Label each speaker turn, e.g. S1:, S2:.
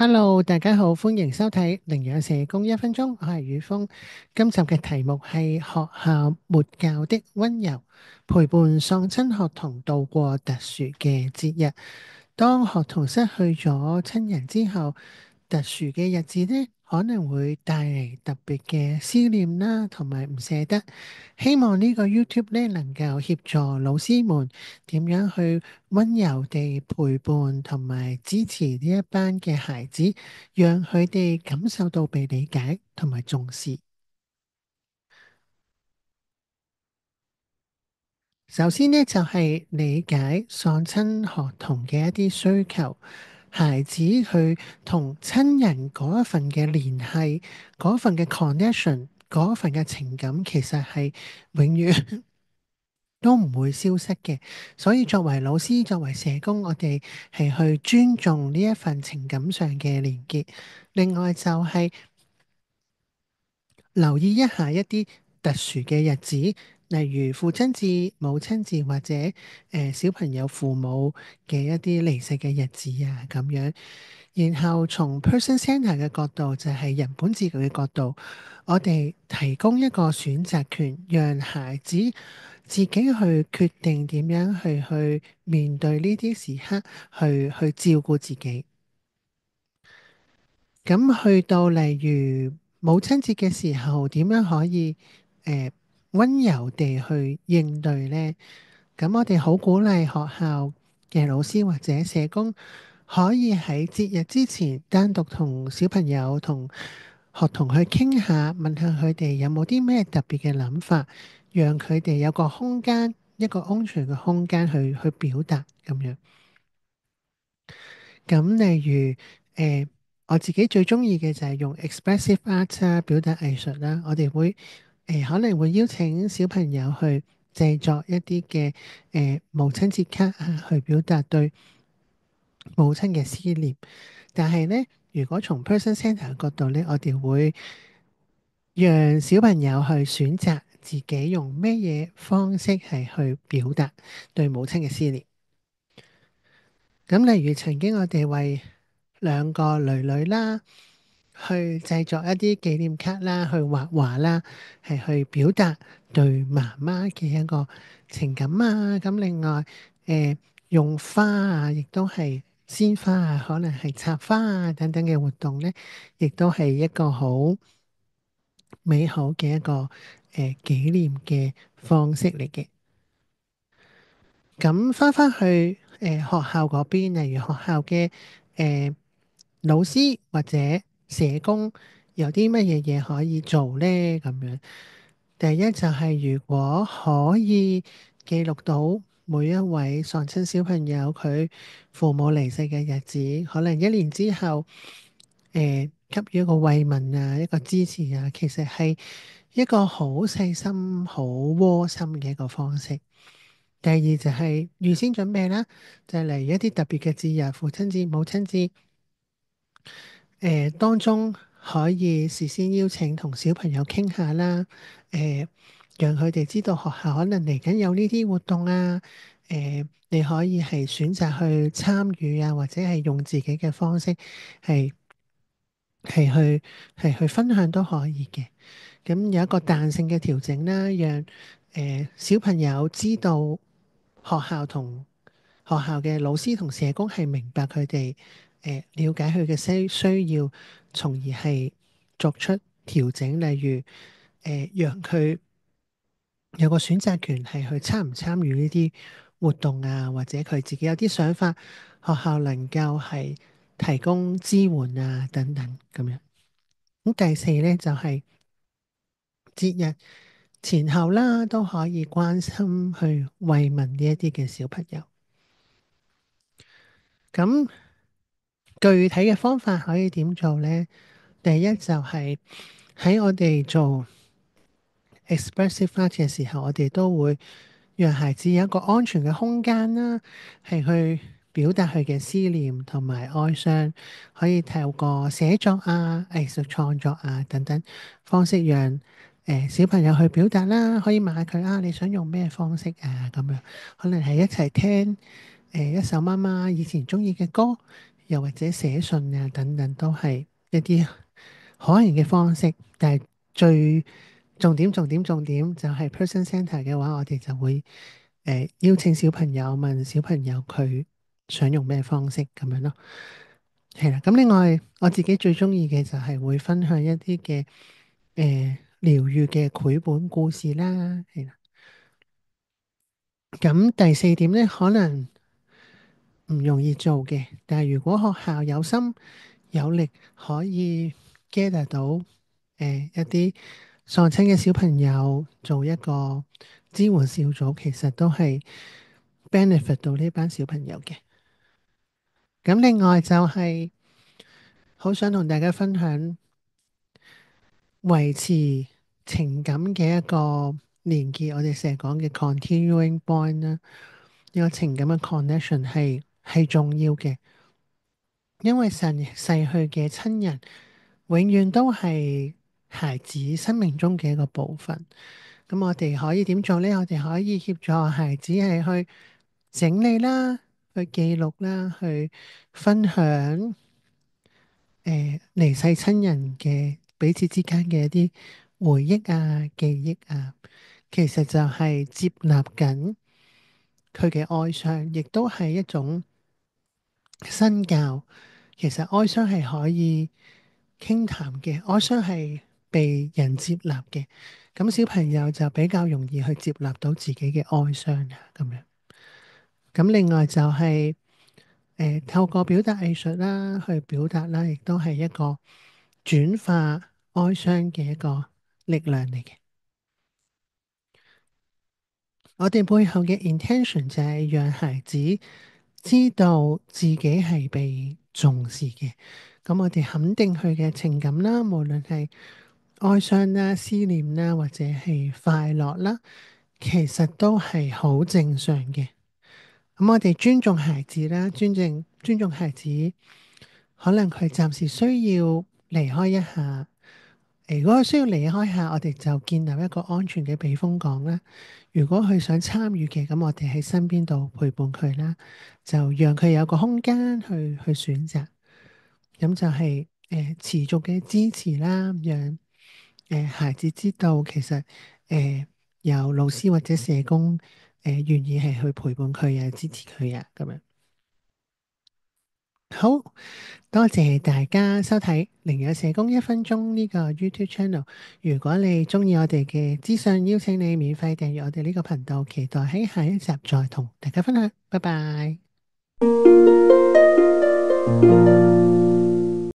S1: Hello，大家好，歡迎收睇靈養社工1分鐘，我係宇峰。今集嘅題目係學校沒教的溫柔，陪伴喪親學童度過特殊嘅節日。當學童失去咗親人之後，特殊嘅日子呢，可能會帶嚟特別嘅思念啦，同埋唔捨得。希望呢個 YouTube 呢，能夠協助老師們點樣去溫柔地陪伴同埋支持呢一班嘅孩子，讓佢哋感受到被理解同埋重視。首先呢，就係理解喪親學童嘅一啲需求，孩子佢同親人嗰一份嘅聯繫，嗰一份嘅 connection，嗰一份嘅情感，其實係永遠都唔會消失嘅。所以作為老師，作為社工，我哋係去尊重呢一份情感上嘅連結。另外就係留意一下一啲特殊嘅日子，例如父親節、母親節或者小朋友父母嘅一啲離世嘅日子啊咁樣。然後從 person center 嘅角度，就係人本治療嘅角度，我哋提供一個選擇權，讓孩子自己去決定點樣去面對呢啲時刻，去照顧自己。咁去到例如母親節嘅時候，點樣可以溫柔地去應對呢？咁我哋好鼓勵學校嘅老師或者社工，可以喺節日之前單獨同小朋友同學童去傾下，問下佢哋有冇啲咩特別嘅諗法，讓佢哋有個空間，一個安全嘅空間去表達咁樣。咁例如我自己最中意嘅就係用 expressive art 啦，表達藝術啦。我哋會可能會邀請小朋友去製作一啲嘅母親節卡啊，去表達對母親嘅思念。但係呢，如果從 person center 嘅角度呢，我哋會讓小朋友去選擇自己用咩嘢方式係去表達對母親嘅思念。咁例如曾經我哋為兩個女女啦，去製作一啲紀念卡啦，去畫畫啦，係去表達對媽媽嘅一個情感啊。咁另外，用花啊，亦都係鮮花啊，可能係插花啊等等嘅活動咧，亦都係一個好美好嘅一個紀念嘅方式嚟嘅。咁翻去學校嗰邊，例如學校嘅誒老師或者社工有啲乜嘢嘢可以做呢？咁樣，第一就係如果可以記錄到每一位喪親小朋友佢父母離世嘅日子，可能1年之後，給予一個慰問啊，一個支持啊，其實係一個好細心、好窩心嘅一個方式。第二就係預先準備啦，就係嚟一啲特別嘅節日，父親節、母親節，當中可以事先邀請同小朋友傾下啦，讓佢哋知道學校可能嚟緊有呢啲活動啊，你可以係選擇去參與啊，或者係用自己嘅方式係係去去分享都可以嘅。咁有一個彈性嘅調整啦，讓小朋友知道學校同學校嘅老師同社工係明白佢哋了解佢嘅需要，從而係作出調整。例如讓佢有個選擇權係去參唔參與呢啲活動啊，或者佢自己有啲想法，學校能夠係提供支援啊等等咁樣。咁第四咧就係節日前後啦，都可以關心去慰問呢一啲嘅小朋友。咁具體嘅方法可以點做呢？第一就係喺我哋做 expressive art 嘅時候，我哋都會讓孩子有一個安全嘅空間啦，係去表達佢嘅思念同埋哀傷，可以透過寫作啊、藝術創作啊等等方式讓，讓小朋友去表達啦。可以問下佢啊，你想用咩方式啊？咁樣可能係一齊聽一首媽媽以前中意嘅歌，又或者寫信啊等等，都係一啲可行嘅方式。但係最重點就係 person centre 嘅話，我哋就會邀請小朋友問小朋友佢想用咩方式咁樣咯。係啦，咁另外我自己最中意嘅就係會分享一啲嘅療癒嘅繪本故事啦。係啦，咁第四點咧，可能唔容易做嘅，但係如果學校有心有力，可以 gather 到一啲喪親嘅小朋友做一個支援小組，其實都係 benefit 到呢班小朋友嘅。咁另外就係好想同大家分享維持情感嘅一個連結，我哋成日講嘅 continuing bond 啦，呢個情感嘅 connection 係重要嘅。因為逝去嘅親人，永遠都係孩子生命中嘅一個部分。咁我哋可以點做呢？我哋可以協助孩子係去整理啦，去記錄啦，去分享離世親人嘅彼此之間嘅一啲回憶啊、記憶啊，其實就係接納緊佢嘅哀傷，亦都係一種身教。其實哀傷係可以傾談嘅，哀傷係被人接納嘅，咁小朋友就比較容易去接納到自己嘅哀傷啊，咁樣。咁另外就係透過表達藝術啦，去表達啦，亦都係一個轉化哀傷嘅一個力量嚟嘅。我哋背後嘅 intention 就係讓孩子知道自己係被重視嘅。咁我哋肯定佢嘅情感啦，無論係哀傷啦、思念啦，或者係快樂啦，其實都係好正常嘅。咁我哋尊重孩子啦，尊重孩子，可能佢暫時需要離開一下。如果佢需要離開下，我哋就建立一個安全嘅避風港啦。如果佢想參與嘅，咁我哋喺身邊度陪伴佢啦，就讓佢有個空間去選擇。咁就係持續嘅支持啦，讓孩子知道其實有老師或者社工願意係去陪伴佢啊，支持佢啊，咁樣。好，多謝大家收睇零有社工1分鐘呢個 YouTube channel。如果你中意我哋嘅資訊，邀請你免費訂閱我哋呢個頻道，期待喺下一集再同大家分享。拜拜。